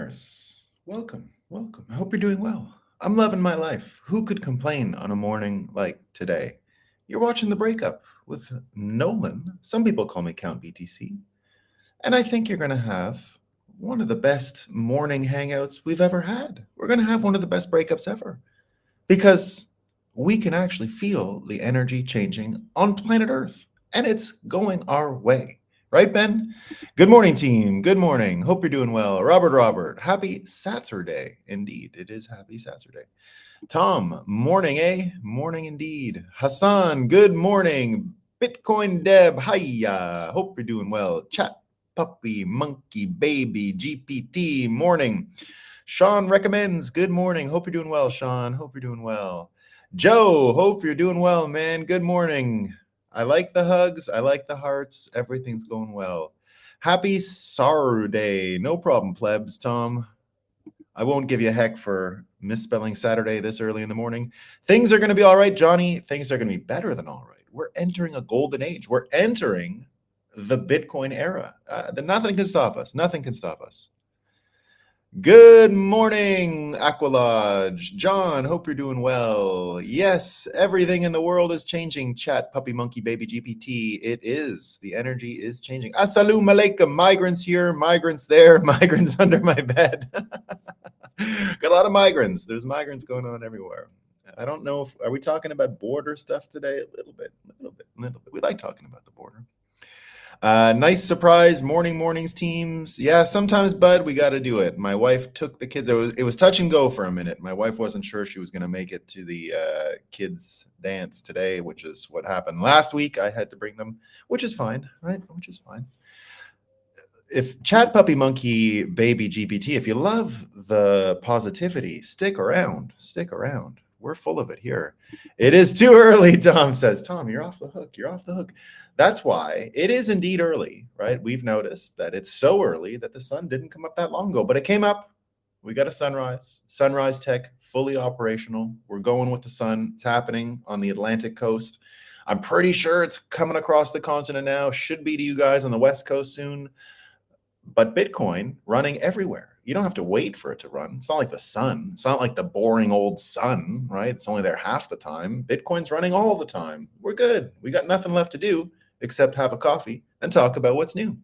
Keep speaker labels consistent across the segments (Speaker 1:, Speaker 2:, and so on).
Speaker 1: Bitcoiners, welcome. I hope you're doing well. I'm loving my life. Who could complain on a morning like today? You're watching the Breakup with Nolan. Some people call me Count BTC. And I think you're going to have one of the best morning hangouts we've ever had. We're going to have one of the best breakups ever because we can actually feel the energy changing on planet Earth and it's going our way. Right, Ben? Good morning, team. Good morning. Hope you're doing well. Robert, happy Saturday. Indeed, it is happy Saturday. Tom, morning, eh? Morning indeed. Hassan, good morning. Bitcoin Deb, hiya. Hope you're doing well. Chat, puppy, monkey, baby, GPT, morning. Sean recommends, good morning. Hope you're doing well, Sean. Hope you're doing well. Joe, hope you're doing well, man. Good morning. I like the hugs. I like the hearts. Everything's going well. Happy Saturday. No problem, plebs, Tom. I won't give you a heck for misspelling Saturday this early in the morning. Things are going to be all right, Johnny. Things are going to be better than all right. We're entering a golden age. We're entering the Bitcoin era. Nothing can stop us. Nothing can stop us. Good morning, Aqualodge. John, hope you're doing well. Yes, everything in the world is changing. Chat, puppy, monkey, baby, GPT. It is. The energy is changing. Assalamu alaikum. Migrants here, migrants there, migrants under my bed. Got a lot of migrants. There's migrants going on everywhere. I don't know if, are we talking about border stuff today? A little bit. We like talking about the border. Nice surprise, mornings teams. Yeah, sometimes, bud, we got to do it. My wife took the kids. It was touch and go for a minute. My wife wasn't sure she was going to make it to the kids' dance today, which is what happened last week. I had to bring them, which is fine, right? Which is fine. If Chat Puppy Monkey Baby GPT, if you love the positivity, stick around. We're full of it here. It is too early, Tom says. Tom, you're off the hook. That's why it is indeed early, right? We've noticed that it's so early that the sun didn't come up that long ago, but it came up. We got a sunrise tech, fully operational. We're going with the sun. It's happening on the Atlantic coast. I'm pretty sure it's coming across the continent now. Should be to you guys on the West Coast soon. But Bitcoin running everywhere. You don't have to wait for it to run. It's not like the sun. It's not like the boring old sun, right? It's only there half the time. Bitcoin's running all the time. We're good. We got nothing left to do except have a coffee and talk about what's new.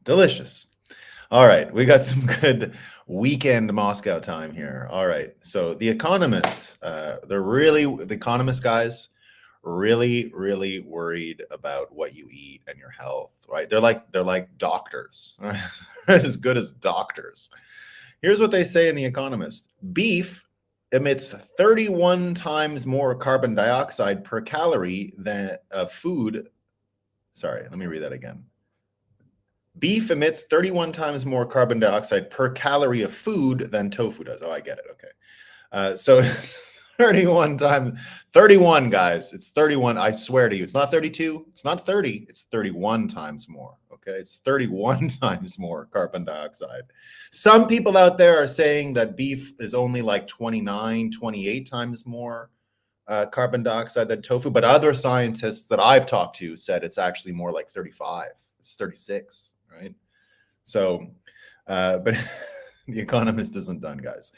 Speaker 1: Delicious. All right, we got some good weekend Moscow time here. All right, so The Economist, the Economist guys, really worried about what you eat and your health, right? They're like doctors, right? As good as doctors. Here's what they say in The Economist. Beef emits 31 times more carbon dioxide per calorie than food. Sorry, let me read that again. Beef emits 31 times more carbon dioxide per calorie of food than tofu does. Oh, I get it. Okay. So 31 times, 31 guys, it's 31. I swear to you, it's not 32. It's not 30. It's 31 times more. Okay. It's 31 times more carbon dioxide. Some people out there are saying that beef is only like 29, 28 times more carbon dioxide than tofu. But other scientists that I've talked to said it's actually more like 35. It's 36, right? So, but The Economist isn't done, guys.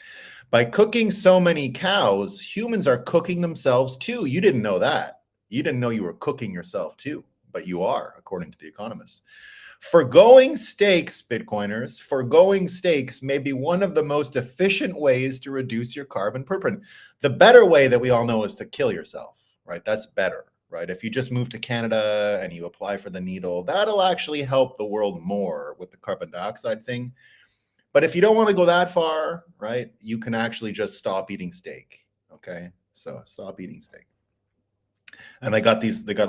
Speaker 1: By cooking so many cows, humans are cooking themselves too. You didn't know that. You didn't know you were cooking yourself too, but you are, according to The Economist. Forgoing steaks, Bitcoiners, forgoing steaks may be one of the most efficient ways to reduce your carbon footprint. The better way that we all know is to kill yourself, right? That's better, right? If you just move to Canada and you apply for the needle, that'll actually help the world more with the carbon dioxide thing. But if you don't want to go that far, right, you can actually just stop eating steak. Okay, so stop eating steak. And they got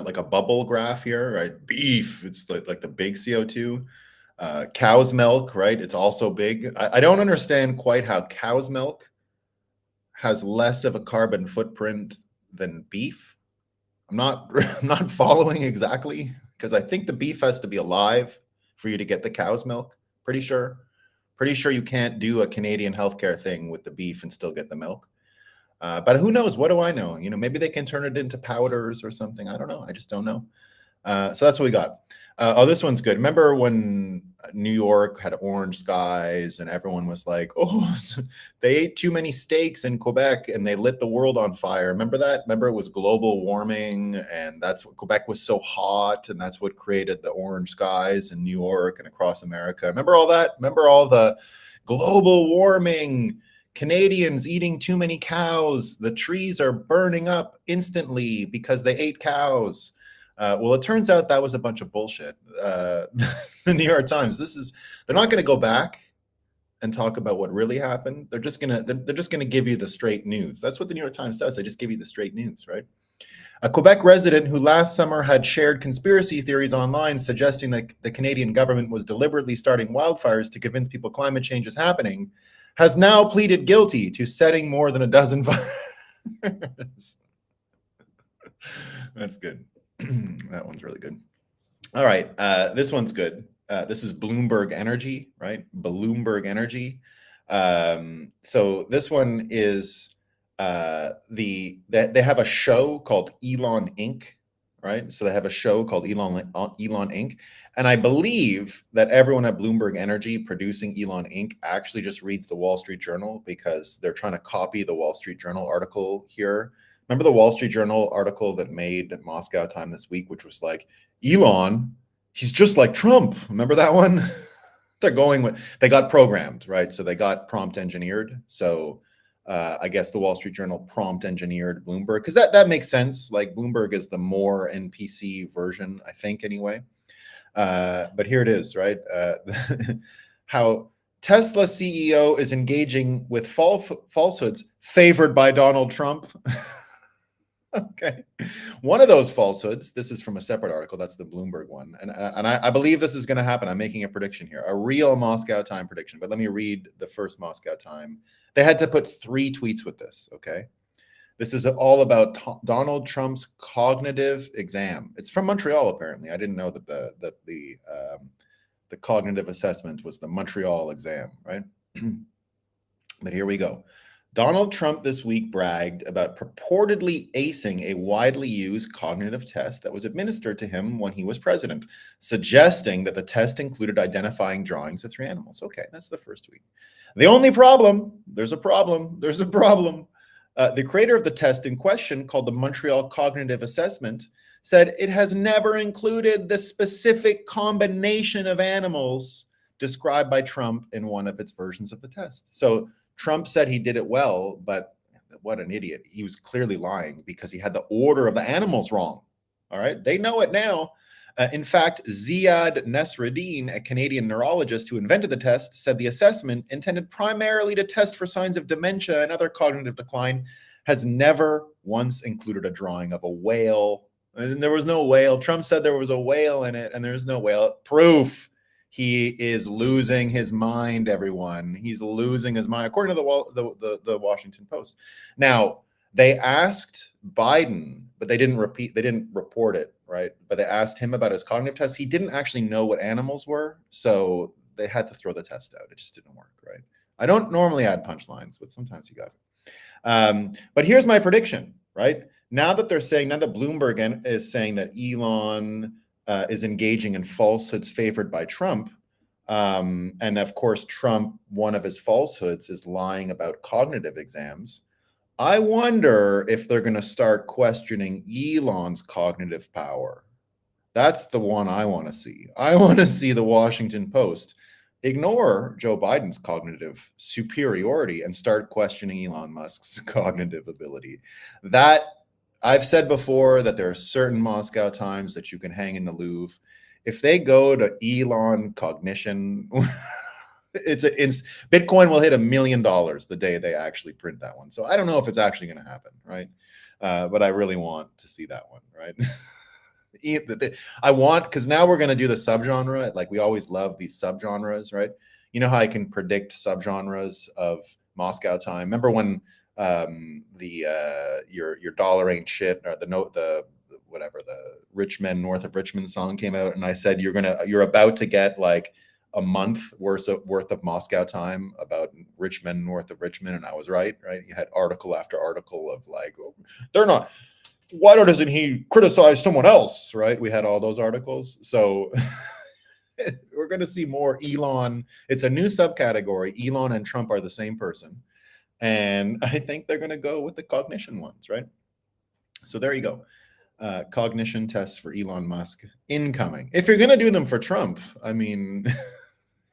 Speaker 1: like a bubble graph here, right? Beef, it's like the big CO2. Cow's milk, right? It's also big. I don't understand quite how cow's milk has less of a carbon footprint than beef. I'm not following exactly, because I think the beef has to be alive for you to get the cow's milk. Pretty sure you can't do a Canadian healthcare thing with the beef and still get the milk. But who knows? What do I know? Maybe they can turn it into powders or something. I don't know. I just don't know. So that's what we got. Oh, this one's good. Remember when New York had orange skies and everyone was like, oh, they ate too many steaks in Quebec and they lit the world on fire. Remember that? Remember it was global warming and that's what Quebec was so hot and that's what created the orange skies in New York and across America. Remember all that? Remember all the global warming, Canadians eating too many cows, the trees are burning up instantly because they ate cows. Well, it turns out that was a bunch of bullshit. The New York Times. They're not going to go back and talk about what really happened. They're just gonna give you the straight news. That's what the New York Times does. They just give you the straight news, right? A Quebec resident who last summer had shared conspiracy theories online suggesting that the Canadian government was deliberately starting wildfires to convince people climate change is happening has now pleaded guilty to setting more than a dozen fires. That's good. That one's really good. All right, this one's good. This is Bloomberg Energy, right? Bloomberg Energy. So this one is they have a show called Elon Inc., right? So they have a show called Elon Inc. And I believe that everyone at Bloomberg Energy producing Elon Inc. actually just reads the Wall Street Journal because they're trying to copy the Wall Street Journal article here. Remember the Wall Street Journal article that made Moscow time this week, which was like, Elon, he's just like Trump. Remember that one? They got programmed, right? So they got prompt engineered. So I guess the Wall Street Journal prompt engineered Bloomberg because that makes sense. Like Bloomberg is the more NPC version, I think, anyway. But here it is, right? How Tesla CEO is engaging with falsehoods favored by Donald Trump. Okay. One of those falsehoods, this is from a separate article, that's the Bloomberg one. And I believe this is going to happen. I'm making a prediction here, a real Moscow time prediction. But let me read the first Moscow time. They had to put 3 tweets with this, okay? This is all about Donald Trump's cognitive exam. It's from Montreal, apparently. I didn't know that the cognitive assessment was the Montreal exam, right? But here we go. Donald Trump this week bragged about purportedly acing a widely used cognitive test that was administered to him when he was president, suggesting that the test included identifying drawings of 3 animals. Okay, that's the first tweet. The only problem, there's a problem. The creator of the test in question, called the Montreal Cognitive Assessment, said it has never included the specific combination of animals described by Trump in one of its versions of the test. So Trump said he did it well, but what an idiot. He was clearly lying because he had the order of the animals wrong. All right. They know it now. In fact, Ziad Nesreddin, a Canadian neurologist who invented the test, said the assessment, intended primarily to test for signs of dementia and other cognitive decline, has never once included a drawing of a whale. And there was no whale. Trump said there was a whale in it, and there's no whale. Proof. He is losing his mind, everyone. He's losing his mind, according to the Washington Post. Now, they asked Biden, but they didn't report it, right? But they asked him about his cognitive test. He didn't actually know what animals were, so they had to throw the test out. It just didn't work, right? I don't normally add punchlines, but sometimes you got it. But here's my prediction, right? Now that Bloomberg is saying that Elon is engaging in falsehoods favored by Trump. And of course, Trump, one of his falsehoods is lying about cognitive exams. I wonder if they're going to start questioning Elon's cognitive power. That's the one I want to see. I want to see the Washington Post ignore Joe Biden's cognitive superiority and start questioning Elon Musk's cognitive ability. That I've said before that there are certain Moscow times that you can hang in the Louvre. If they go to Elon cognition, Bitcoin will hit $1 million the day they actually print that one. So I don't know if it's actually going to happen, right? But I really want to see that one, right? I want, because now we're going to do the subgenre. Like we always love these subgenres, right? You know how I can predict subgenres of Moscow time. Remember when your dollar ain't shit, or the rich men north of Richmond song came out, and I said you're about to get like a month worth of Moscow time about rich men north of Richmond, and I was right. You had article after article of like, oh, why doesn't he criticize someone else, right? We had all those articles. So we're going to see more Elon. It's a new subcategory. Elon and Trump are the same person. And I think they're going to go with the cognition ones, right? So there you go. Cognition tests for Elon Musk incoming. If you're going to do them for Trump, I mean,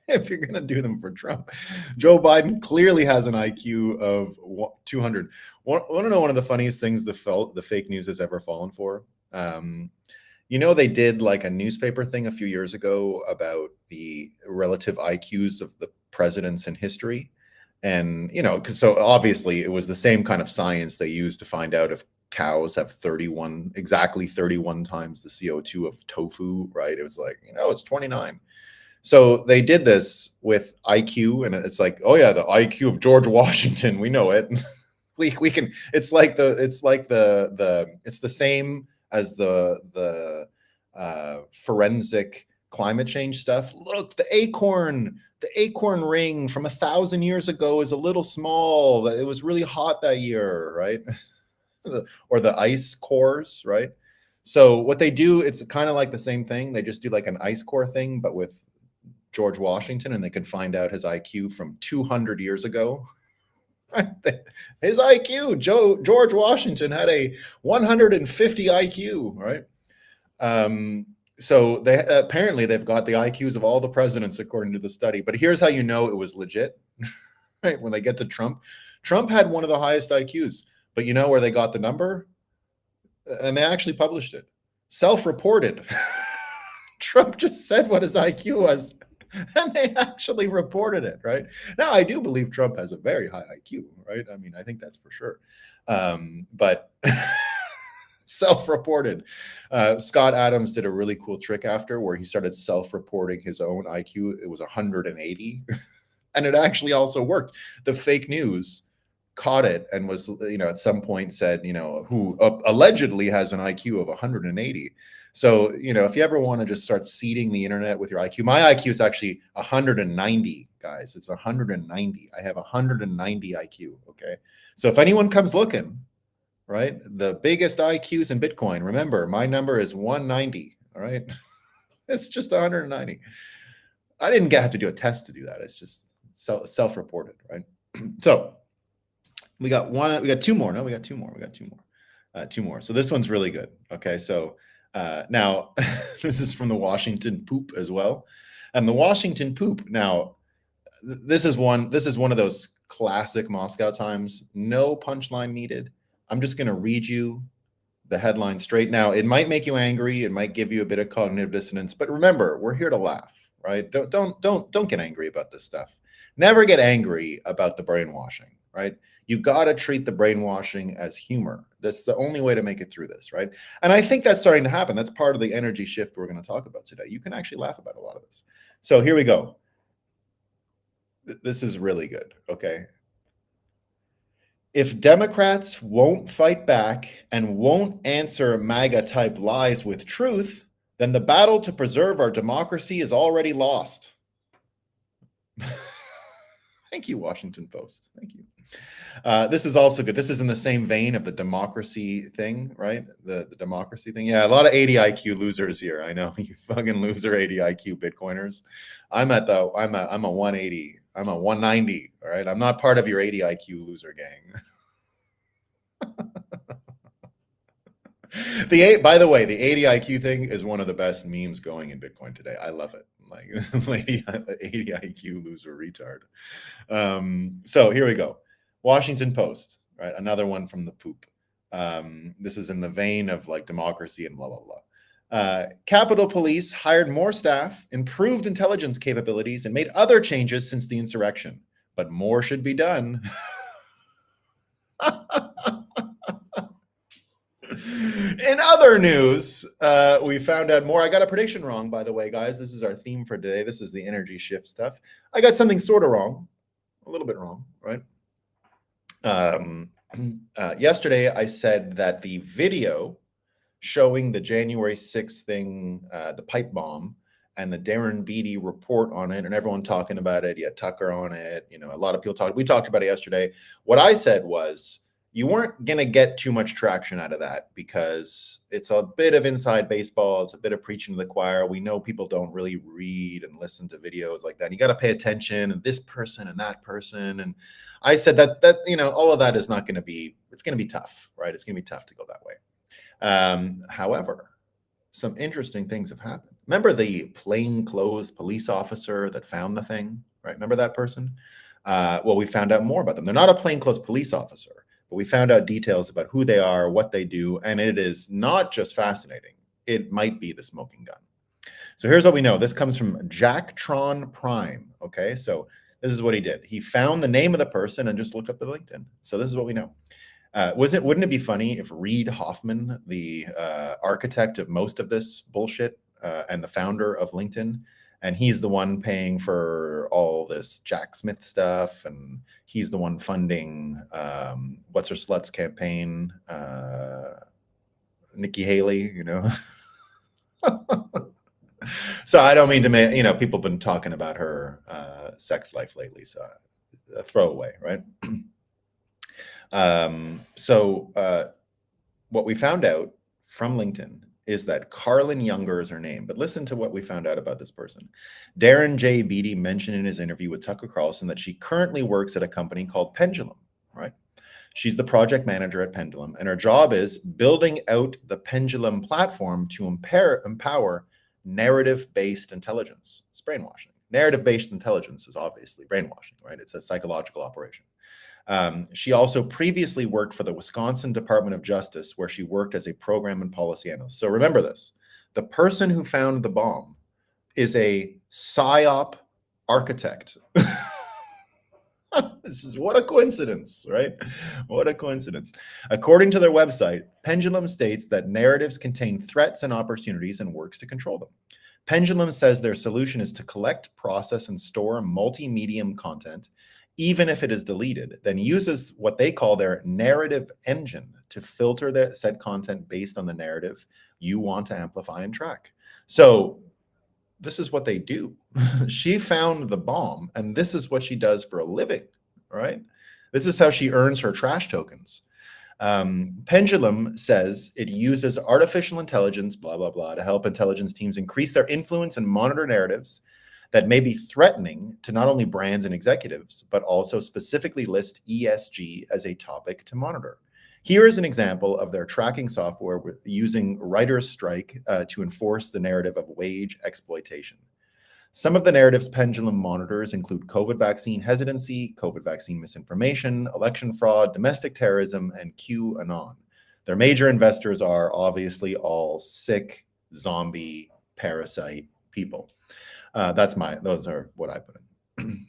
Speaker 1: if you're going to do them for Trump, Joe Biden clearly has an IQ of 200. Want to know one of the funniest things the fake news has ever fallen for? They did like a newspaper thing a few years ago about the relative IQs of the presidents in history. And, because so obviously it was the same kind of science they used to find out if cows have exactly 31 times the CO2 of tofu, right? It was like, it's 29. So they did this with IQ, and it's like, oh yeah, the IQ of George Washington, we know it. we can. It's the same as the forensic climate change stuff. Look, the acorn ring from 1,000 years ago is a little small. It was really hot that year, right? Or the ice cores, right? So what they do, it's kind of like the same thing. They just do like an ice core thing, but with George Washington, and they can find out his IQ from 200 years ago. His IQ, George Washington had a 150 IQ, right? So apparently they've got the IQs of all the presidents according to the study. But here's how you know it was legit, right? When they get to Trump had one of the highest IQs. But you know where they got the number? And they actually published it. Self-reported. Trump just said what his IQ was, and they actually reported it, right? Now, I do believe Trump has a very high IQ, right? I mean, I think that's for sure. But self-reported. Scott Adams did a really cool trick after where he started self-reporting his own IQ. It was 180. And it actually also worked. The fake news caught it and was, at some point said, who allegedly has an IQ of 180. So, if you ever want to just start seeding the internet with your IQ, my IQ is actually 190, guys. It's 190. I have 190 IQ. Okay. So if anyone comes looking, right, the biggest IQs in Bitcoin, remember, my number is 190. All right. It's just 190. I didn't have to do a test to do that. It's just self-reported, right? So we got two more. No, we got two more. Two more. So this one's really good. Okay. So now this is from the Washington Poop as well. And the Washington Poop. Now, this is one of those classic Moscow Times. No punchline needed. I'm just going to read you the headline straight. Now, it might make you angry. It might give you a bit of cognitive dissonance. But remember, we're here to laugh, right? Don't get angry about this stuff. Never get angry about the brainwashing, right? You got to treat the brainwashing as humor. That's the only way to make it through this, right? And I think that's starting to happen. That's part of the energy shift we're going to talk about today. You can actually laugh about a lot of this. So here we go. This is really good, okay? If Democrats won't fight back and won't answer MAGA-type lies with truth, then the battle to preserve our democracy is already lost. Thank you, Washington Post. Thank you. This is also good. This is in the same vein of the democracy thing, right? The democracy thing. Yeah, a lot of 80 IQ losers here. I know, you fucking loser 80 IQ Bitcoiners. I'm a 180. I'm a 190. All right. I'm not part of your 80 IQ loser gang. By the way, the 80 IQ thing is one of the best memes going in Bitcoin today. I love it. Like 80 IQ loser retard. So here we go. Washington Post, right? Another one from the poop. This is in the vein of like democracy and blah, blah, blah. Capitol Police hired more staff, improved intelligence capabilities, and made other changes since the insurrection. But more should be done. In other news, we found out more. I got a prediction wrong, by the way, guys. This is our theme for today. This is the energy shift stuff. I got something sort of wrong, a little bit wrong, right? Yesterday, I said that the video showing the January 6th thing, the pipe bomb, and the Darren Beattie report on it, and everyone talking about it. You had Tucker on it. A lot of people talked. We talked about it yesterday. What I said was, You weren't going to get too much traction out of that because it's a bit of inside baseball. It's a bit of preaching to the choir. We know people don't really read and listen to videos like that. You got to pay attention, and this person and that person. And I said that all of that is not going to be. It's going to be tough, right? It's going to be tough to go that way. However, some interesting things have happened. Remember the plainclothes police officer that found the thing, right? Remember that person? Well, we found out more about them. They're not a plainclothes police officer, but we found out details about who they are, what they do, and it is not just fascinating. It might be the smoking gun. So here's what we know. This comes from Jacktron Prime. Okay, so this is what he did. He found the name of the person and just looked up the LinkedIn. So this is what we know. Wouldn't it be funny if Reid Hoffman, the architect of most of this bullshit and the founder of LinkedIn, and he's the one paying for all this Jack Smith stuff, and he's the one funding What's Her Sluts campaign, Nikki Haley, So I don't mean to make, people have been talking about her sex life lately, so a throwaway, right? What we found out from LinkedIn is that Carlin Younger is her name. But listen to what we found out about this person. Darren J. Beatty mentioned in his interview with Tucker Carlson that she currently works at a company called Pendulum, right? She's the project manager at Pendulum, and her job is building out the Pendulum platform to empower narrative-based intelligence. It's brainwashing. Narrative-based intelligence is obviously brainwashing, right? It's a psychological operation. She also previously worked for the Wisconsin Department of Justice, where she worked as a program and policy analyst. So remember this. The person who found the bomb is a PSYOP architect. What a coincidence, right? What a coincidence. According to their website, Pendulum states that narratives contain threats and opportunities and works to control them. Pendulum says their solution is to collect, process, and store multi-medium content, even if it is deleted, then uses what they call their narrative engine to filter the said content based on the narrative you want to amplify and track. So this is what they do. She found the bomb, and this is what she does for a living, right? This is how she earns her trash tokens. Pendulum says it uses artificial intelligence, blah, blah, blah, to help intelligence teams increase their influence and monitor narratives that may be threatening to not only brands and executives, but also specifically list ESG as a topic to monitor. Here is an example of their tracking software using writer's strike to enforce the narrative of wage exploitation. Some of the narratives Pendulum monitors include COVID vaccine hesitancy, COVID vaccine misinformation, election fraud, domestic terrorism, and QAnon. Their major investors are obviously all sick, zombie, parasite people. Those are what I put in.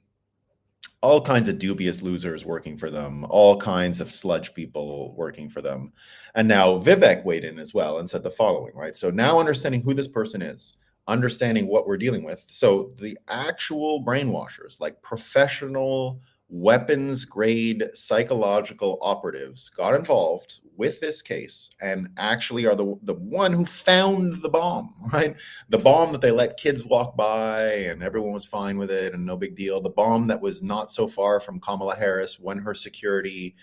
Speaker 1: All kinds of dubious losers working for them, all kinds of sludge people working for them. And now Vivek weighed in as well and said the following, right? So now understanding who this person is, understanding what we're dealing with. So the actual brainwashers, like professional weapons grade psychological operatives, got involved with this case and actually are the one who found the bomb, right? The bomb that they let kids walk by and everyone was fine with it and no big deal. The bomb that was not so far from Kamala Harris when her security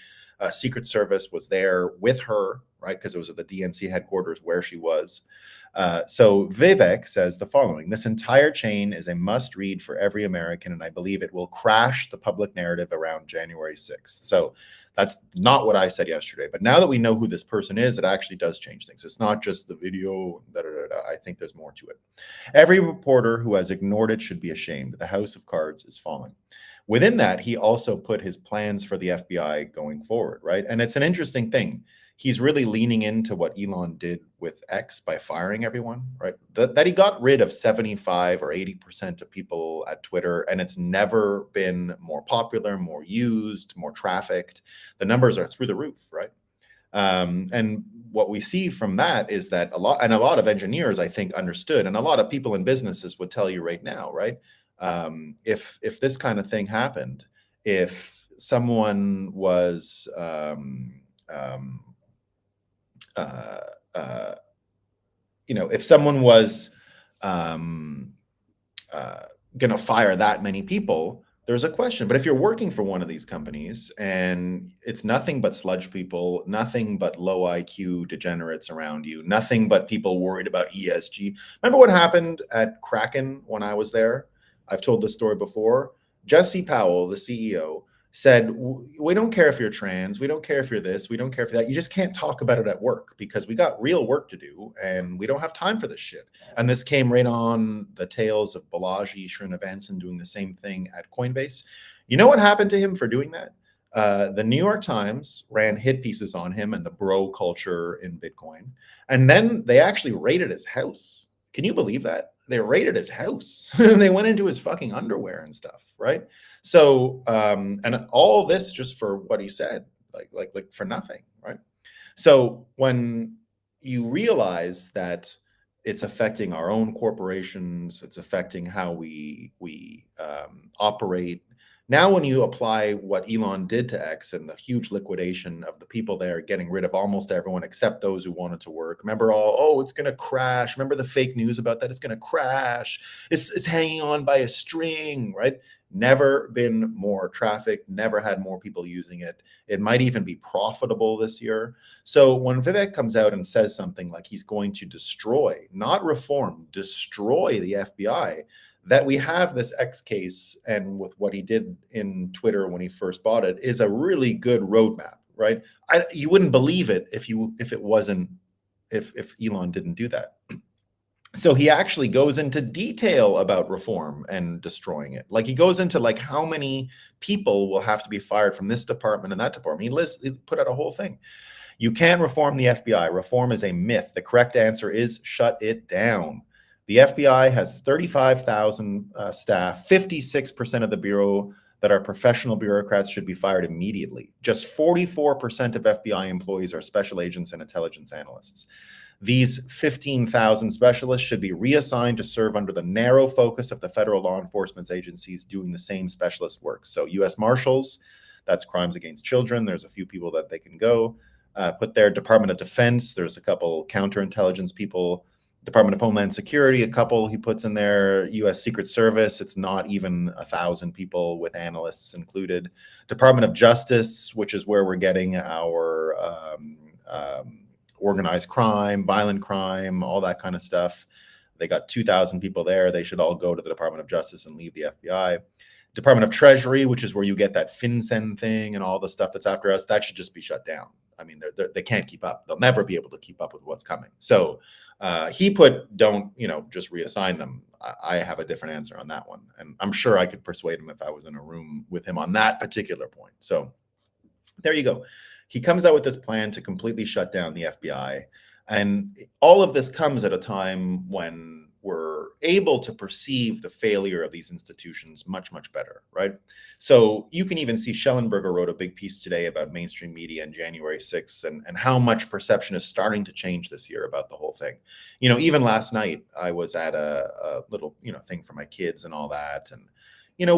Speaker 1: Secret Service was there with her, right? Because it was at the DNC headquarters where she was. So Vivek says the following: this entire chain is a must read for every American, and I believe it will crash the public narrative around January 6th. So that's not what I said yesterday. But now that we know who this person is, it actually does change things. It's not just the video. I think there's more to it. Every reporter who has ignored it should be ashamed. The house of cards is falling. Within that, he also put his plans for the FBI going forward, right? And it's an interesting thing. He's really leaning into what Elon did with X by firing everyone, right? That he got rid of 75 or 80% of people at Twitter, and it's never been more popular, more used, more trafficked. The numbers are through the roof, right? And what we see from that is that a lot of engineers, I think, understood, and a lot of people in businesses would tell you right now, right? If this kind of thing happened, if someone was if someone was going to fire that many people, there's a question. But if you're working for one of these companies and it's nothing but sludge people, nothing but low IQ degenerates around you, nothing but people worried about ESG. Remember what happened at Kraken when I was there? I've told this story before. Jesse Powell, the CEO, said, we don't care if you're trans, we don't care if you're this, we don't care if that. You just can't talk about it at work because we got real work to do and we don't have time for this shit. And this came right on the tails of Balaji Srinivasan doing the same thing at Coinbase. You know what happened to him for doing that? The New York Times ran hit pieces on him and the bro culture in Bitcoin. And then they actually raided his house. Can you believe that? They raided his house. They went into his fucking underwear and stuff, right? So, and all this just for what he said, like for nothing, right? So when you realize that it's affecting our own corporations, it's affecting how we operate. Now, when you apply what Elon did to X and the huge liquidation of the people there, getting rid of almost everyone except those who wanted to work. Remember it's going to crash. Remember the fake news about that? It's going to crash. It's hanging on by a string, right? Never been more traffic, never had more people using it. It might even be profitable this year. So when Vivek comes out and says something like he's going to destroy, not reform, destroy the FBI, that we have this X case and with what he did in Twitter when he first bought it is a really good roadmap, right? You wouldn't believe it if Elon didn't do that. So he actually goes into detail about reform and destroying it. Like he goes into like how many people will have to be fired from this department and that department. He put out a whole thing. You can reform the FBI. Reform is a myth. The correct answer is shut it down. The FBI has 35,000 staff. 56% of the bureau that are professional bureaucrats should be fired immediately. Just 44% of FBI employees are special agents and intelligence analysts. These 15,000 specialists should be reassigned to serve under the narrow focus of the federal law enforcement agencies doing the same specialist work. So U.S. Marshals, that's crimes against children. There's a few people that they can go. Put there Department of Defense. There's a couple counterintelligence people. Department of Homeland Security, a couple he puts in there. U.S. Secret Service, it's not even 1,000 people with analysts included. Department of Justice, which is where we're getting our organized crime, violent crime, all that kind of stuff. They got 2,000 people there. They should all go to the Department of Justice and leave the FBI. Department of Treasury, which is where you get that FinCEN thing and all the stuff that's after us, that should just be shut down. I mean, they can't keep up. They'll never be able to keep up with what's coming. So he put, don't, just reassign them. I have a different answer on that one. And I'm sure I could persuade him if I was in a room with him on that particular point. So there you go. He comes out with this plan to completely shut down the FBI. And all of this comes at a time when we're able to perceive the failure of these institutions much, much better, right? So you can even see Schellenberger wrote a big piece today about mainstream media and January 6th and how much perception is starting to change this year about the whole thing. Even last night, I was at a little, thing for my kids and all that. And,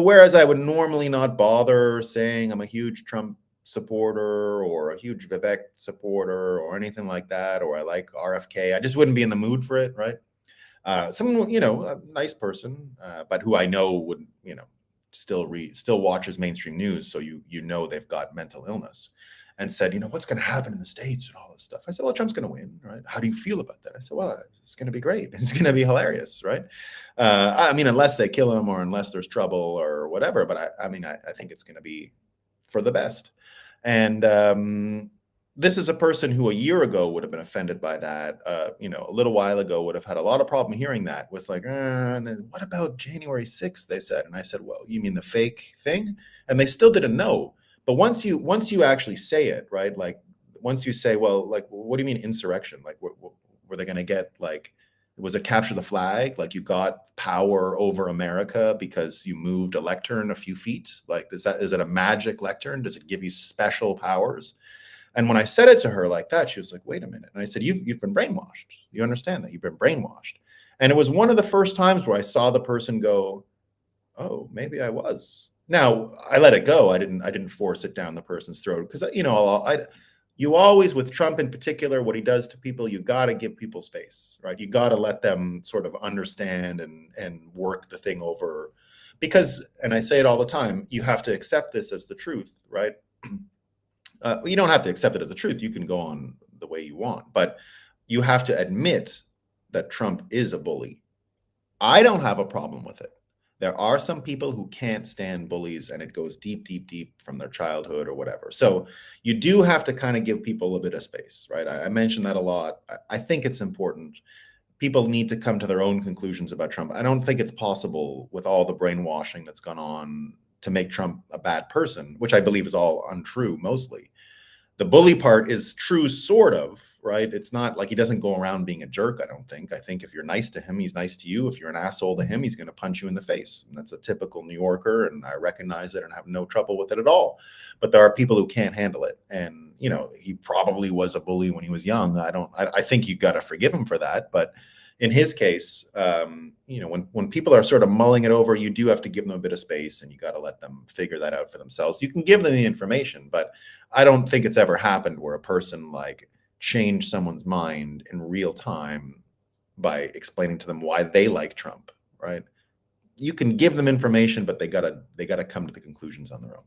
Speaker 1: whereas I would normally not bother saying I'm a huge Trump supporter or a huge Vivek supporter or anything like that, or I like RFK, I just wouldn't be in the mood for it, right? Someone, a nice person, but who I know would, still watches mainstream news. So they've got mental illness, and said, what's going to happen in the States and all this stuff. I said, well, Trump's going to win, right? How do you feel about that? I said, well, it's going to be great. It's going to be hilarious, right? I mean, unless they kill him or unless there's trouble or whatever. But I think it's going to be for the best. And this is a person who a year ago would have been offended by that. A little while ago would have had a lot of problem hearing that. Was like, and then what about January 6th? They said, and I said, well, you mean the fake thing? And they still didn't know. But once you actually say it, right? Like once you say, well, like, what do you mean insurrection? Like, were they going to get like? Was it capture the flag? Like you got power over America because you moved a lectern a few feet? Like, is it a magic lectern? Does it give you special powers? And when I said it to her like that, she was like, wait a minute. And I said, you've been brainwashed. You understand that you've been brainwashed. And it was one of the first times where I saw the person go, oh, maybe I was. Now I let it go. I didn't force it down the person's throat because, you always, with Trump in particular, what he does to people, you got to give people space, right? You got to let them sort of understand and work the thing over. Because, and I say it all the time, you have to accept this as the truth, right? You don't have to accept it as the truth. You can go on the way you want, but you have to admit that Trump is a bully. I don't have a problem with it. There are some people who can't stand bullies, and it goes deep, deep, deep from their childhood or whatever. So you do have to kind of give people a bit of space, right? I mentioned that a lot. I think it's important. People need to come to their own conclusions about Trump. I don't think it's possible with all the brainwashing that's gone on to make Trump a bad person, which I believe is all untrue mostly. The bully part is true, sort of, right? It's not like he doesn't go around being a jerk, I don't think. I think if you're nice to him, he's nice to you. If you're an asshole to him, he's going to punch you in the face. And that's a typical New Yorker, and I recognize it and have no trouble with it at all. But there are people who can't handle it. And, you know, he probably was a bully when he was young. I think you got to forgive him for that. But in his case, you know, when people are sort of mulling it over, you do have to give them a bit of space, and you got to let them figure that out for themselves. You can give them the information, but I don't think it's ever happened where a person like changed someone's mind in real time by explaining to them why they like Trump, right? You can give them information, but they gotta come to the conclusions on their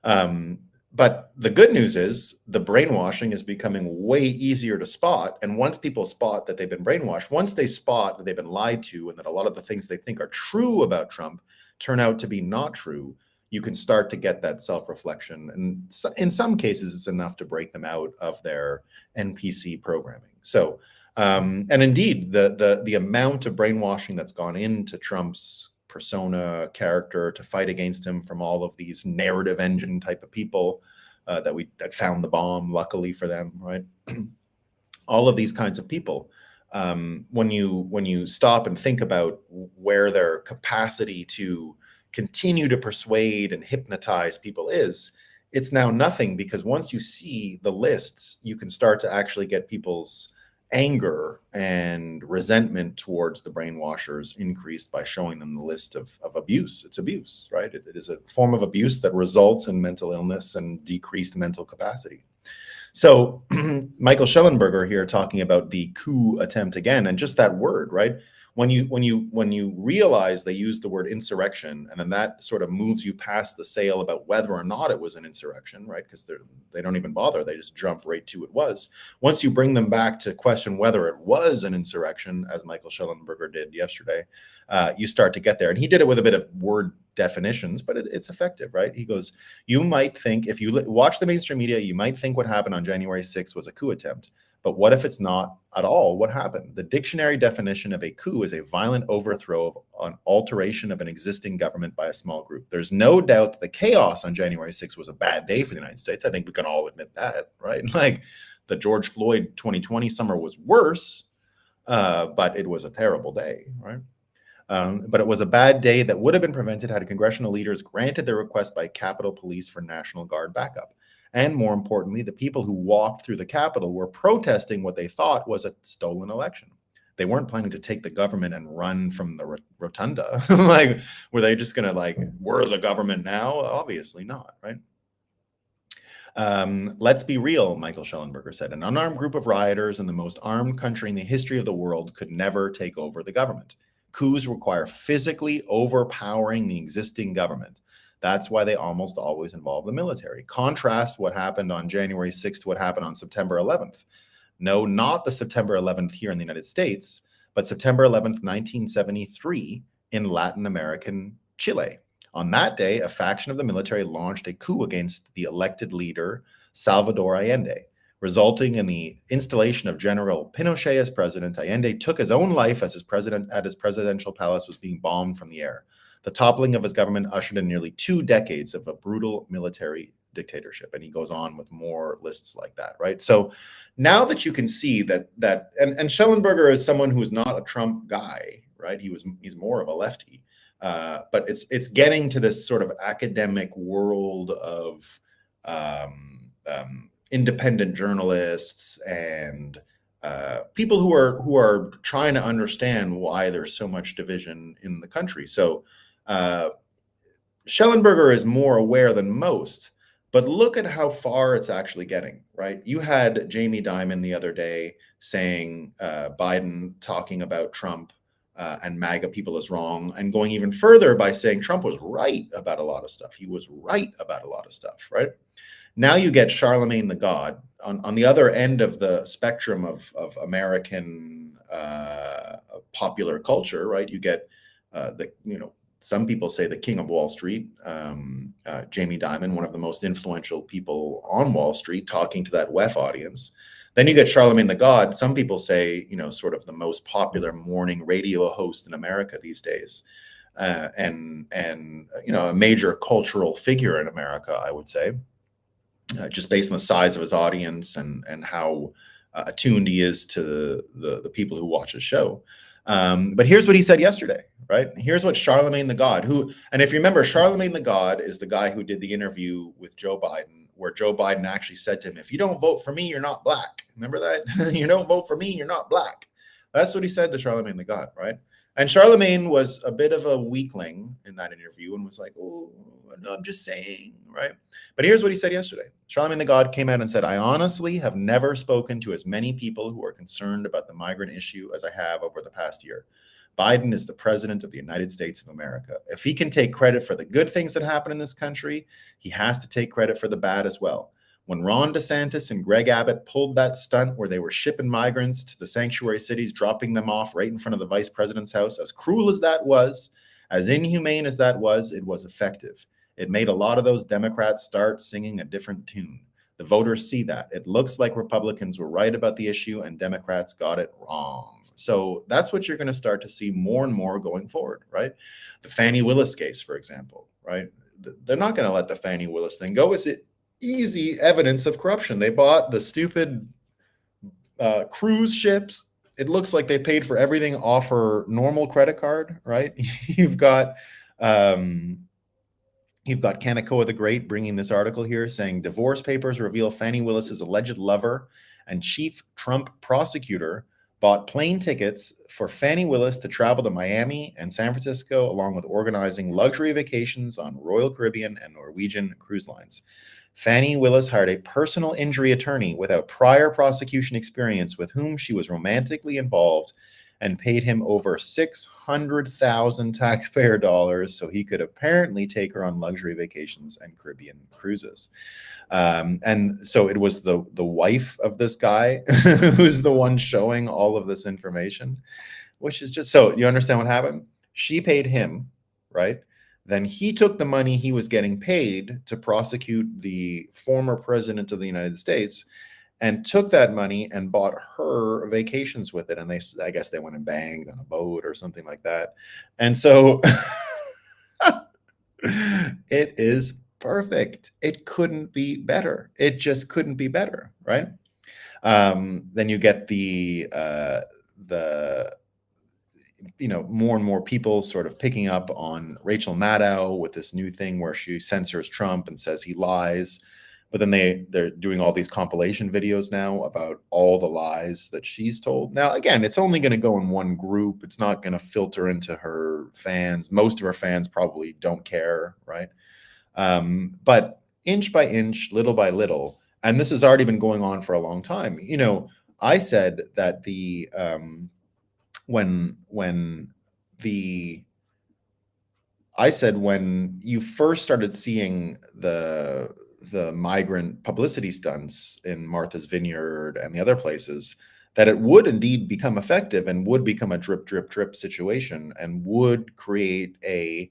Speaker 1: own. But the good news is the brainwashing is becoming way easier to spot. And once people spot that they've been brainwashed, once they spot that they've been lied to and that a lot of the things they think are true about Trump turn out to be not true, you can start to get that self-reflection. And in some cases, it's enough to break them out of their NPC programming. So, and indeed, the amount of brainwashing that's gone into Trump's persona, character, to fight against him from all of these narrative engine type of people that found the bomb, luckily for them, right? All of these kinds of people. When you stop and think about where their capacity to continue to persuade and hypnotize people is, it's now nothing, because once you see the lists, you can start to actually get people's anger and resentment towards the brainwashers increased by showing them the list of abuse. It's abuse, right? It is a form of abuse that results in mental illness and decreased mental capacity. So Michael Schellenberger here talking about the coup attempt again, and just that word, right? When you realize they use the word insurrection, and then that sort of moves you past the sale about whether or not it was an insurrection, right? Because they don't even bother; they just jump right to it was. Once you bring them back to question whether it was an insurrection, as Michael Schellenberger did yesterday, you start to get there. And he did it with a bit of word definitions, but it's effective, right? He goes, you might think, if you watch the mainstream media, you might think what happened on January 6th was a coup attempt. But what if it's not at all what happened? The dictionary definition of a coup is a violent overthrow of an alteration of an existing government by a small group. There's no doubt that the chaos on January 6th was a bad day for the United States. I think we can all admit that, right? Like the George Floyd 2020 summer was worse, but it was a terrible day, right? But it was a bad day that would have been prevented had congressional leaders granted their request by Capitol Police for National Guard backup. And more importantly, the people who walked through the Capitol were protesting what they thought was a stolen election. They weren't planning to take the government and run from the rotunda. Like, were they just going to like, we're the government now? Obviously not, right? Let's be real, Michael Schellenberger said. An unarmed group of rioters in the most armed country in the history of the world could never take over the government. Coups require physically overpowering the existing government. That's why they almost always involve the military. Contrast what happened on January 6th to what happened on September 11th. No, not the September 11th here in the United States, but September 11th, 1973 in Latin American Chile. On that day, a faction of the military launched a coup against the elected leader, Salvador Allende. Resulting in the installation of General Pinochet as president. Allende took his own life as his presidential palace was being bombed from the air. The toppling of his government ushered in nearly 2 decades of a brutal military dictatorship. And he goes on with more lists like that, right? So now that you can see that and Schellenberger is someone who is not a Trump guy, right? He's more of a lefty. But it's getting to this sort of academic world of independent journalists and people who are trying to understand why there's so much division in the country. So Schellenberger is more aware than most, but look at how far it's actually getting, right? You had Jamie Dimon the other day saying Biden talking about Trump and MAGA people as wrong, and going even further by saying Trump was right about a lot of stuff. He was right about a lot of stuff, right? Now you get Charlamagne Tha God on the other end of the spectrum of American popular culture, right? You get some people say the king of Wall Street, Jamie Dimon, one of the most influential people on Wall Street, talking to that WEF audience. Then you get Charlamagne Tha God. Some people say, sort of the most popular morning radio host in America these days, and a major cultural figure in America, I would say, just based on the size of his audience and how attuned he is to the people who watch his show. But here's what he said yesterday, right? Here's what Charlamagne Tha God, and if you remember, Charlamagne Tha God is the guy who did the interview with Joe Biden, where Joe Biden actually said to him, if you don't vote for me, you're not black. Remember that? You don't vote for me, you're not black. That's what he said to Charlamagne Tha God, right? And Charlamagne was a bit of a weakling in that interview and was like, oh, no, I'm just saying, right? But here's what he said yesterday. Charlamagne Tha God came out and said, I honestly have never spoken to as many people who are concerned about the migrant issue as I have over the past year. Biden is the president of the United States of America. If he can take credit for the good things that happen in this country, he has to take credit for the bad as well. When Ron DeSantis and Greg Abbott pulled that stunt where they were shipping migrants to the sanctuary cities, dropping them off right in front of the vice president's house, as cruel as that was, as inhumane as that was, it was effective. It made a lot of those Democrats start singing a different tune. The voters see that. It looks like Republicans were right about the issue and Democrats got it wrong. So that's what you're going to start to see more and more going forward, right? The Fani Willis case, for example, right? They're not going to let the Fani Willis thing go. Is it easy evidence of corruption? They bought the stupid cruise ships. It looks like they paid for everything off her normal credit card, right? You've got Kanekoa the Great bringing this article here saying divorce papers reveal Fani Willis's alleged lover and chief Trump prosecutor bought plane tickets for Fani Willis to travel to Miami and San Francisco, along with organizing luxury vacations on Royal Caribbean and Norwegian cruise lines. Fani Willis hired a personal injury attorney without prior prosecution experience with whom she was romantically involved and paid him over $600,000 taxpayer dollars so he could apparently take her on luxury vacations and Caribbean cruises. And so it was the wife of this guy who's the one showing all of this information, which is just, so you understand what happened? She paid him, right? Then he took the money he was getting paid to prosecute the former president of the United States and took that money and bought her vacations with it. And I guess they went and banged on a boat or something like that. And so it is perfect. It couldn't be better. It just couldn't be better, right? Then you get the more and more people sort of picking up on Rachel Maddow with this new thing where she censors Trump and says he lies. But then they're doing all these compilation videos now about all the lies that she's told. Now, again, it's only going to go in one group. It's not going to filter into her fans. Most of her fans probably don't care, right? But inch by inch, little by little, and this has already been going on for a long time. I said that when you first started seeing the migrant publicity stunts in Martha's Vineyard and the other places, that it would indeed become effective and would become a drip, drip, drip situation and would create it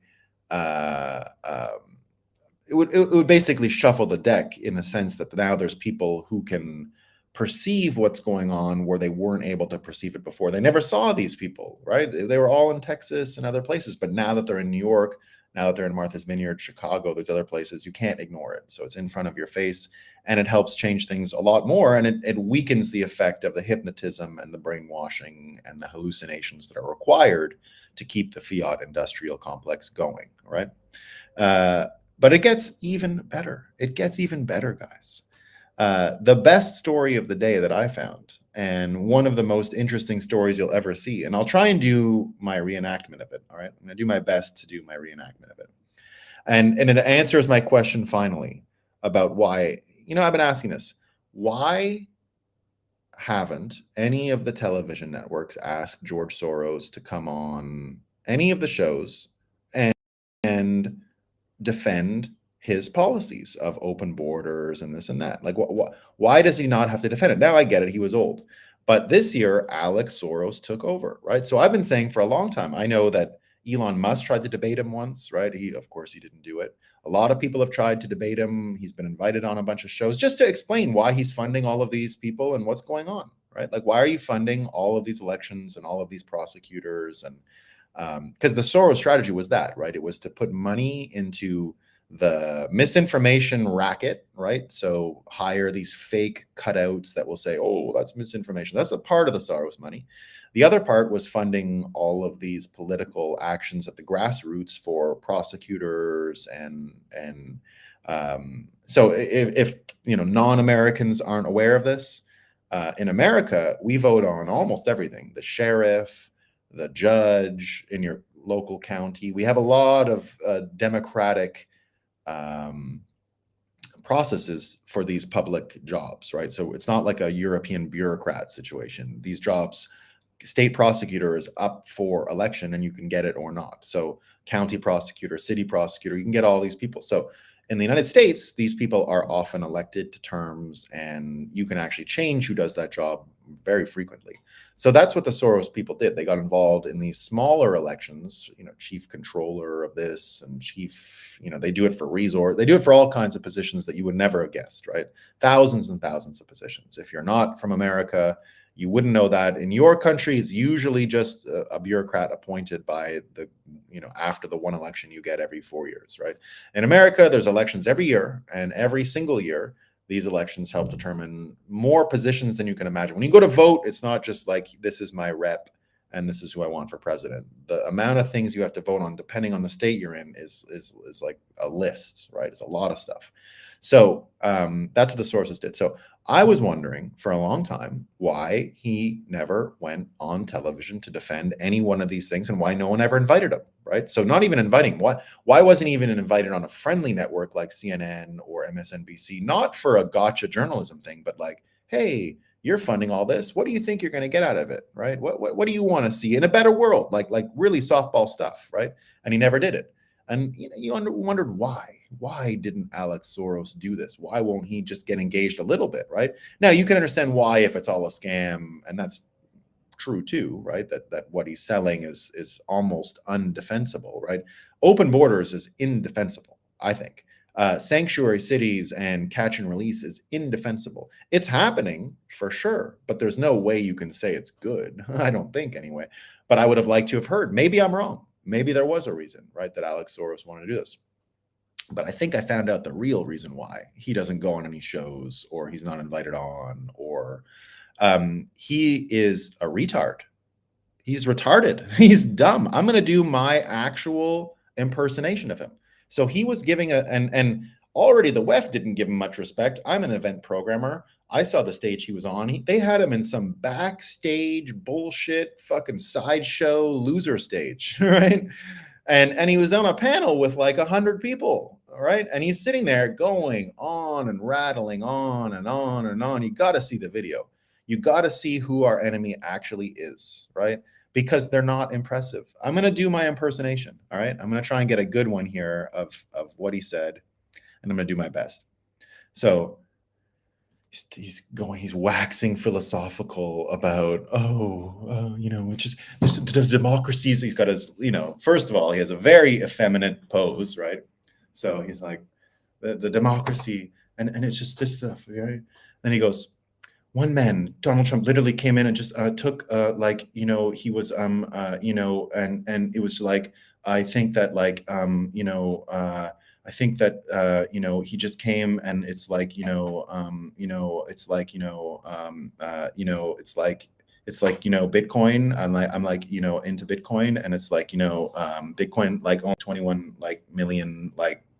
Speaker 1: would basically shuffle the deck in the sense that now there's people who can perceive what's going on where they weren't able to perceive it before. They never saw these people, right? They were all in Texas and other places, but now that they're in New York, now that they're in Martha's Vineyard, Chicago, those other places, you can't ignore it. So it's in front of your face, and it helps change things a lot more, and it weakens the effect of the hypnotism and the brainwashing and the hallucinations that are required to keep the fiat industrial complex going, right? But it gets even better. It gets even better, guys. The best story of the day that I found, and one of the most interesting stories you'll ever see, and I'll try and do my reenactment of it, all right? I'm going to do my best to do my reenactment of it. And it answers my question finally about why, I've been asking this, why haven't any of the television networks asked George Soros to come on any of the shows and defend his policies of open borders and this and that? Like, why does he not have to defend it? Now I get it, he was old. But this year, Alex Soros took over, right? So I've been saying for a long time, I know that Elon Musk tried to debate him once, right? Of course, he didn't do it. A lot of people have tried to debate him. He's been invited on a bunch of shows just to explain why he's funding all of these people and what's going on, right? Like, why are you funding all of these elections and all of these prosecutors? And because the Soros strategy was that, right? It was to put money into the misinformation racket, right? So hire these fake cutouts that will say, oh, that's misinformation. That's a part of the Soros money. The other part was funding all of these political actions at the grassroots for prosecutors so if non-Americans aren't aware of this, in America, we vote on almost everything: the sheriff, the judge in your local county. We have a lot of democratic processes for these public jobs, right? So it's not like a European bureaucrat situation. These jobs, state prosecutor is up for election and you can get it or not. So county prosecutor, city prosecutor, you can get all these people. So in the United States, these people are often elected to terms and you can actually change who does that job very frequently. So that's what the Soros people did. They got involved in these smaller elections, chief controller of this and chief, they do it for resort. They do it for all kinds of positions that you would never have guessed, right? Thousands and thousands of positions. If you're not from America, you wouldn't know that. In your country, it's usually just a bureaucrat appointed by after the one election you get every 4 years, right? In America, there's elections every year, and every single year, these elections help determine more positions than you can imagine. When you go to vote, it's not just like, this is my rep and this is who I want for president. The amount of things you have to vote on, depending on the state you're in, is like a list, right? It's a lot of stuff. So that's what the Soros did. So I was wondering for a long time why he never went on television to defend any one of these things and why no one ever invited him, right? So not even inviting him. Why wasn't he even invited on a friendly network like CNN or MSNBC? Not for a gotcha journalism thing, but like, hey, you're funding all this. What do you think you're going to get out of it, right? What do you want to see in a better world? Like really softball stuff, right? And he never did it. And you wondered why. Why didn't Alex Soros do this? Why won't he just get engaged a little bit, right? Now, you can understand why if it's all a scam, and that's true too, right? That what he's selling is almost undefensible, right? Open borders is indefensible, I think. Sanctuary cities and catch and release is indefensible. It's happening for sure, but there's no way you can say it's good. I don't think anyway. But I would have liked to have heard. Maybe I'm wrong. Maybe there was a reason, right, that Alex Soros wanted to do this. But I think I found out the real reason why he doesn't go on any shows or he's not invited on or he is a retard. He's retarded. He's dumb. I'm going to do my actual impersonation of him. So he was giving and already the WEF didn't give him much respect. I'm an event programmer. I saw the stage he was on. They had him in some backstage bullshit fucking sideshow loser stage, right? And he was on a panel with like 100 people, right? And he's sitting there going on and rattling on and on and on. You got to see the video. You got to see who our enemy actually is, right? Because they're not impressive. I'm going to do my impersonation, all right? I'm going to try and get a good one here of what he said, and I'm going to do my best. So he's waxing philosophical about, just the democracies. He's got his, first of all, he has a very effeminate pose, right? So he's like, the democracy, and it's just this stuff, right? Then he goes, one man, Donald Trump, literally came in and just took he was and it was like, I think that he just came and it's like, Bitcoin. I'm like, into Bitcoin, and it's like, Bitcoin, like only 21 million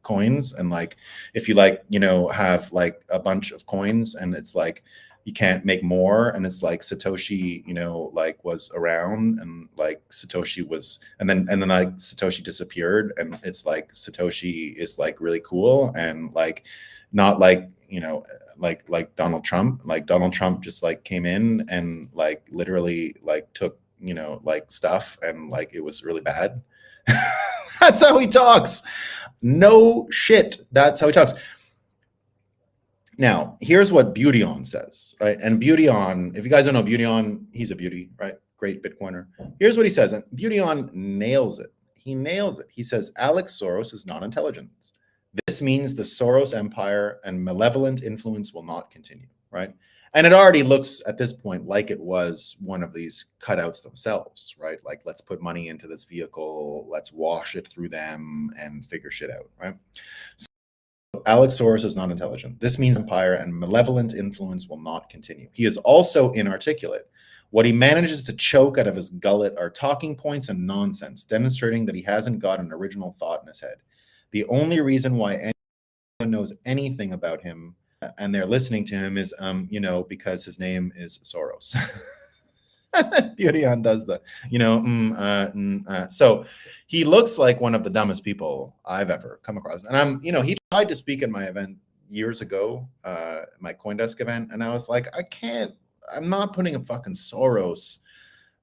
Speaker 1: coins. And like, if you have like a bunch of coins and it's like, you can't make more. And it's like Satoshi, you know, like was around, and like Satoshi was, and then like Satoshi disappeared, and it's like Satoshi is like really cool, and like not like, you know, like Donald Trump. Like Donald Trump just like came in and like literally like took, you know, like stuff, and like it was really bad. That's how he talks. No shit. That's how he talks. Now, here's what Beauty On says, right? And Beauty On, if you guys don't know Beauty On, he's a beauty, right? Great Bitcoiner. Here's what he says, and Beauty On nails it. He nails it. He says, Alex Soros is not intelligent. This means the Soros empire and malevolent influence will not continue, right? And it already looks at this point like it was one of these cutouts themselves, right? Like, let's put money into this vehicle, let's wash it through them and figure shit out, right? So Alex Soros is not intelligent. This means empire and malevolent influence will not continue. He is also inarticulate. What he manages to choke out of his gullet are talking points and nonsense, demonstrating that he hasn't got an original thought in his head. The only reason why anyone knows anything about him and they're listening to him is, you know, because his name is Soros. Beauty On does that, you know. So he looks like one of the dumbest people I've ever come across. And you know, he tried to speak at my event years ago, my CoinDesk event, and I was like, I'm not putting a fucking Soros,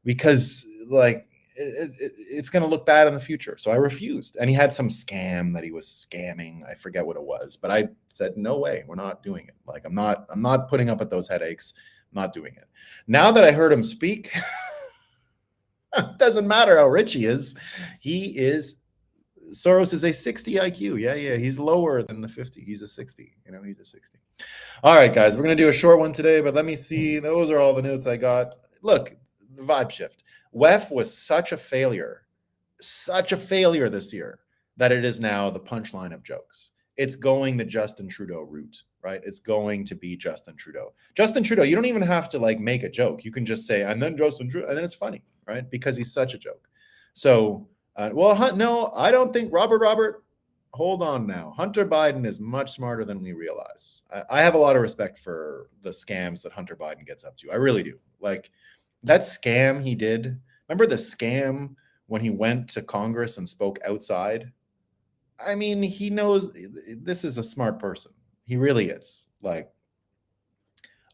Speaker 1: because like it's going to look bad in the future. So I refused. And he had some scam that he was scamming. I forget what it was, but I said, no way, we're not doing it. Like, I'm not putting up with those headaches. I'm not doing it. Now that I heard him speak, it doesn't matter how rich he is. Soros is a 60 IQ. Yeah. He's lower than the 50. He's a 60. You know, he's a 60. All right, guys, we're going to do a short one today, but let me see. Those are all the notes I got. Look, the vibe shift. WEF was such a failure this year, that it is now the punchline of jokes. It's going the Justin Trudeau route, right? It's going to be Justin Trudeau. Justin Trudeau, you don't even have to like make a joke. You can just say, and then Justin Trudeau, and then it's funny, right? Because he's such a joke. So, no, I don't think Robert, hold on now. Hunter Biden is much smarter than we realize. I have a lot of respect for the scams that Hunter Biden gets up to. I really do. Like, that scam he did. Remember the scam when he went to Congress and spoke outside? I mean, he knows this is a smart person. He really is. Like,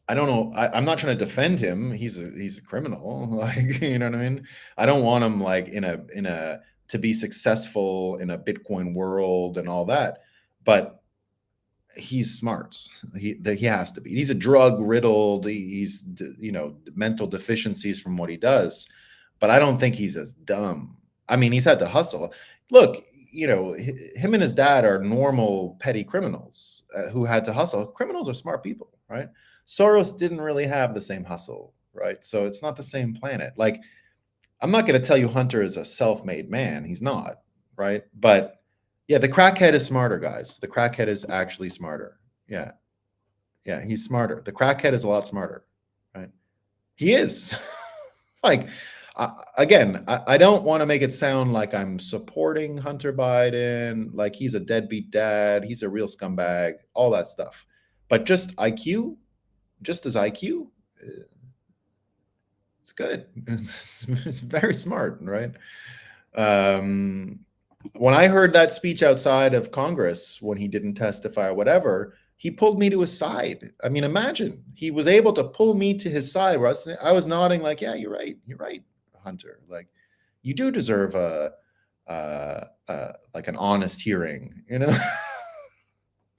Speaker 1: I don't know. I'm not trying to defend him. He's a criminal. Like, you know what I mean? I don't want him like to be successful in a Bitcoin world and all that. But he's smart. He has to be. He's a drug riddled. He's, you know, mental deficiencies from what he does. But I don't think he's as dumb. I mean, he's had to hustle. Look, you know, him and his dad are normal petty criminals who had to hustle. Criminals are smart people, right? Soros didn't really have the same hustle, right? So it's not the same planet. Like, I'm not going to tell you Hunter is a self-made man. He's not, right? But yeah, the crackhead is smarter, guys. The crackhead is actually smarter. Yeah, he's smarter. The crackhead is a lot smarter, right? He is. Like, again, I don't want to make it sound like I'm supporting Hunter Biden, like he's a deadbeat dad, he's a real scumbag, all that stuff. But just IQ, just as IQ, it's good. It's very smart, right? When I heard that speech outside of Congress, when he didn't testify or whatever, he pulled me to his side. I mean, imagine he was able to pull me to his side where I was nodding like, yeah, you're right, Hunter. Like, you do deserve like an honest hearing, you know?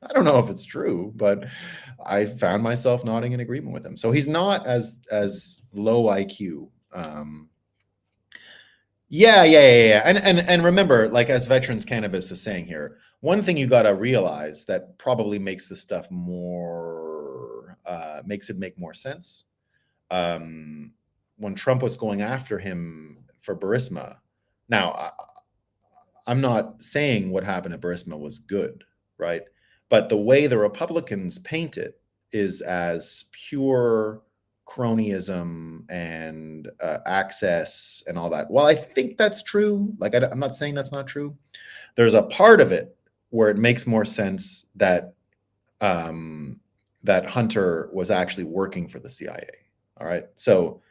Speaker 1: I don't know if it's true, but I found myself nodding in agreement with him. So he's not as low IQ. Yeah. And remember, like, as Veterans Cannabis is saying here, one thing you got to realize that probably makes this stuff more, makes it make more sense. When Trump was going after him for Burisma, now I'm not saying what happened at Burisma was good, right? But the way the Republicans paint it is as pure cronyism and access and all that. Well, I think that's true. Like, I'm not saying that's not true. There's a part of it where it makes more sense that that Hunter was actually working for the CIA. All right. So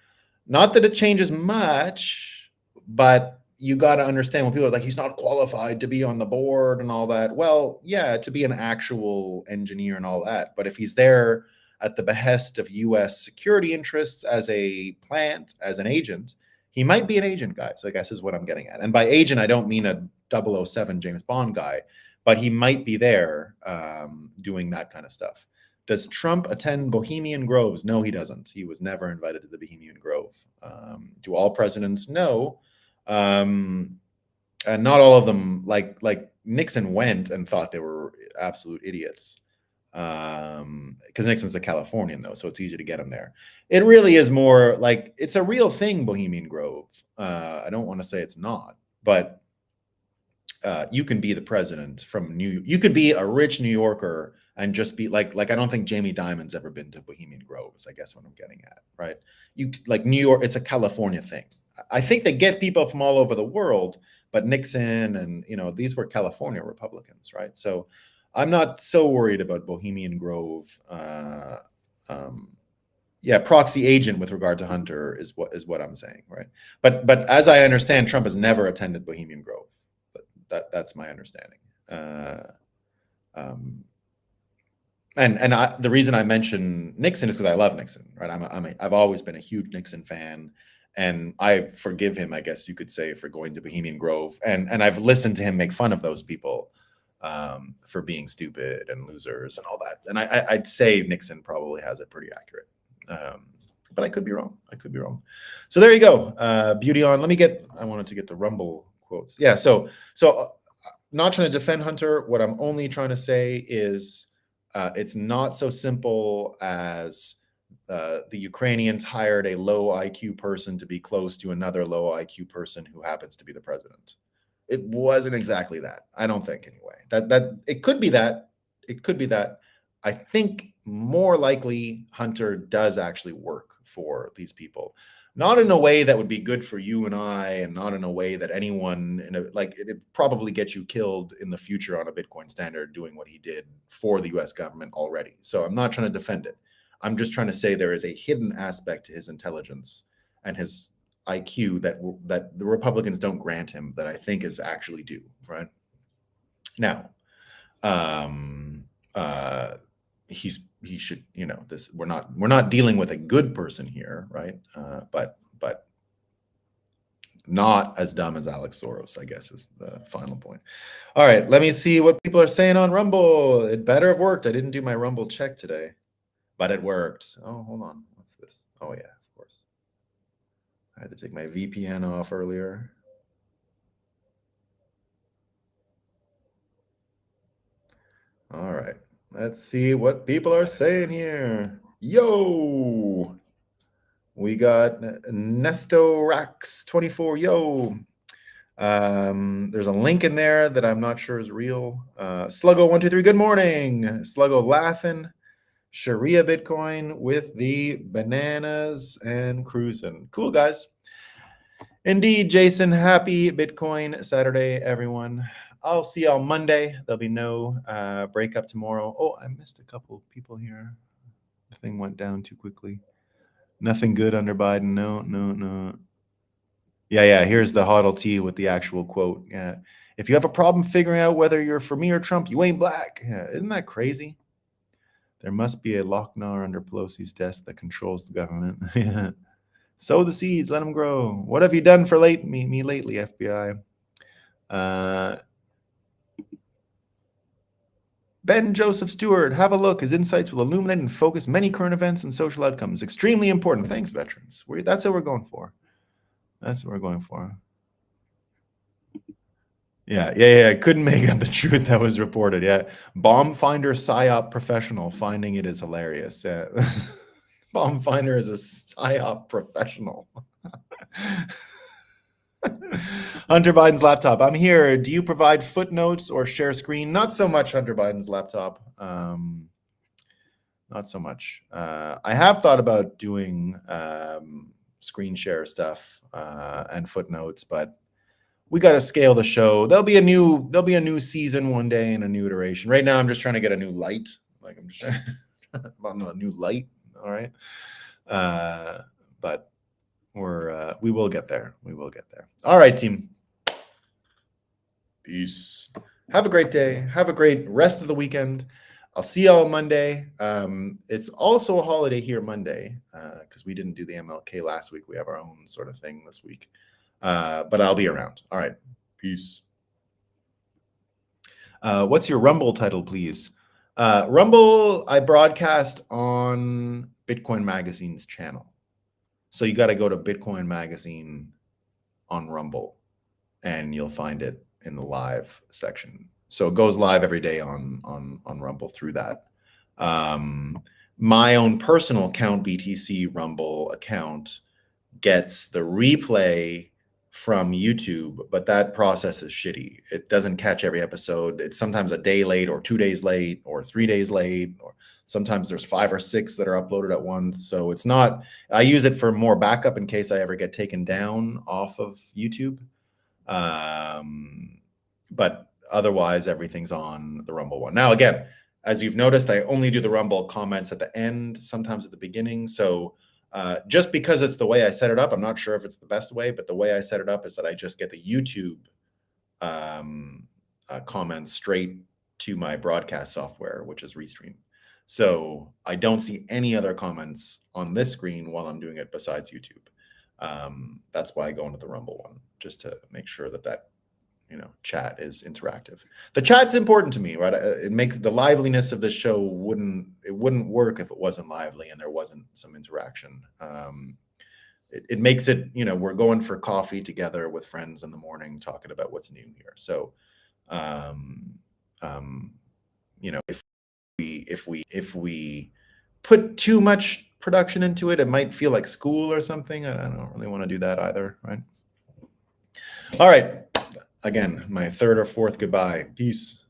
Speaker 1: not that it changes much, but you got to understand when people are like, he's not qualified to be on the board and all that. Well, yeah, to be an actual engineer and all that. But if he's there at the behest of US security interests as a plant, as an agent, he might be an agent, guys, I guess is what I'm getting at. And by agent, I don't mean a 007 James Bond guy, but he might be there doing that kind of stuff. Does Trump attend Bohemian Groves? No, he doesn't. He was never invited to the Bohemian Grove. Do all presidents? No. And not all of them, like Nixon went and thought they were absolute idiots. Because Nixon's a Californian, though, so it's easy to get him there. It really is more like it's a real thing, Bohemian Grove. I don't want to say it's not, but you can be the president from you could be a rich New Yorker and just be like I don't think Jamie Dimon's ever been to Bohemian Groves, I guess what I'm getting at, right? You like New York, it's a California thing. I think they get people from all over the world, but Nixon and these were California Republicans, right? So I'm not so worried about Bohemian Grove. Proxy agent with regard to Hunter is what I'm saying, right? But as I understand, Trump has never attended Bohemian Grove. That's my understanding. The reason I mention Nixon is because I love Nixon, right? I've always been a huge Nixon fan, and I forgive him, I guess you could say, for going to Bohemian Grove, and I've listened to him make fun of those people for being stupid and losers and all that. And I'd say Nixon probably has it pretty accurate, but I could be wrong. So there you go. Beauty on. I wanted to get the Rumble quotes. Yeah. So not trying to defend Hunter. What I'm only trying to say is it's not so simple as the Ukrainians hired a low IQ person to be close to another low IQ person who happens to be the president. It wasn't exactly that. I don't think, anyway. That it could be that. It could be that. I think more likely Hunter does actually work for these people. Not in a way that would be good for you and I, and not in a way that anyone it'd probably get you killed in the future on a Bitcoin standard doing what he did for the US government already. So I'm not trying to defend it. I'm just trying to say there is a hidden aspect to his intelligence and his IQ that the Republicans don't grant him that I think is actually due, right? Now, he should, this we're not dealing with a good person here, right? But not as dumb as Alex Soros, I guess, is the final point. All right, let me see what people are saying on Rumble. It better have worked. I didn't do my Rumble check today, but it worked. Oh, hold on. What's this? Oh yeah, of course. I had to take my VPN off earlier. All right. Let's see what people are saying here. Yo! We got Nestorax24. Yo! There's a link in there that I'm not sure is real. Sluggo123. Good morning. Sluggo laughing. Sharia Bitcoin with the bananas and cruising. Cool, guys. Indeed, Jason. Happy Bitcoin Saturday, everyone. I'll see y'all Monday. There'll be no breakup tomorrow. Oh, I missed a couple of people here. The thing went down too quickly. Nothing good under Biden. No. Yeah. Here's the Hodl T with the actual quote. Yeah. If you have a problem figuring out whether you're for me or Trump, you ain't black. Yeah. Isn't that crazy? There must be a Lochnar under Pelosi's desk that controls the government. Yeah. Sow the seeds, let them grow. What have you done for me lately, FBI? Ben Joseph Stewart, have a look. His insights will illuminate and focus many current events and social outcomes. Extremely important. Thanks, veterans. That's what we're going for. Yeah. Couldn't make up the truth that was reported. Yeah. Bomb finder psyop professional. Finding it is hilarious. Yeah. Bomb finder is a psyop professional. Hunter Biden's laptop. I'm here. Do you provide footnotes or share screen? Not so much Hunter Biden's laptop. Not so much. I have thought about doing screen share stuff and footnotes, but we got to scale the show. There'll be a new season one day and a new iteration. Right now, I'm just trying to get a new light. I'm just on a new light. All right. But we will get there. We will get there. All right, team. Peace. Have a great day. Have a great rest of the weekend. I'll see y'all Monday. It's also a holiday here Monday because we didn't do the MLK last week. We have our own sort of thing this week. But I'll be around. All right. Peace. What's your Rumble title, please? Rumble, I broadcast on Bitcoin Magazine's channel. So you got to go to Bitcoin Magazine on Rumble and you'll find it in the live section. So it goes live every day on Rumble through that. My own personal Count BTC Rumble account gets the replay from YouTube, but that process is shitty. It doesn't catch every episode. It's sometimes a day late or 2 days late or 3 days late, or sometimes there's 5 or 6 that are uploaded at once. So it's not, I use it for more backup in case I ever get taken down off of YouTube. But otherwise everything's on the Rumble one. Now, again, as you've noticed, I only do the Rumble comments at the end, sometimes at the beginning. So just because it's the way I set it up, I'm not sure if it's the best way, but the way I set it up is that I just get the YouTube comments straight to my broadcast software, which is Restream. So I don't see any other comments on this screen while I'm doing it besides YouTube. That's why I go into the Rumble one, just to make sure that chat is interactive. The chat's important to me, right? It makes the liveliness of the show wouldn't work if it wasn't lively and there wasn't some interaction. It makes it, we're going for coffee together with friends in the morning, talking about what's new here. So, if we put too much production into it, it might feel like school or something. I don't really want to do that either, right? All right. Again, my 3rd or 4th goodbye. Peace.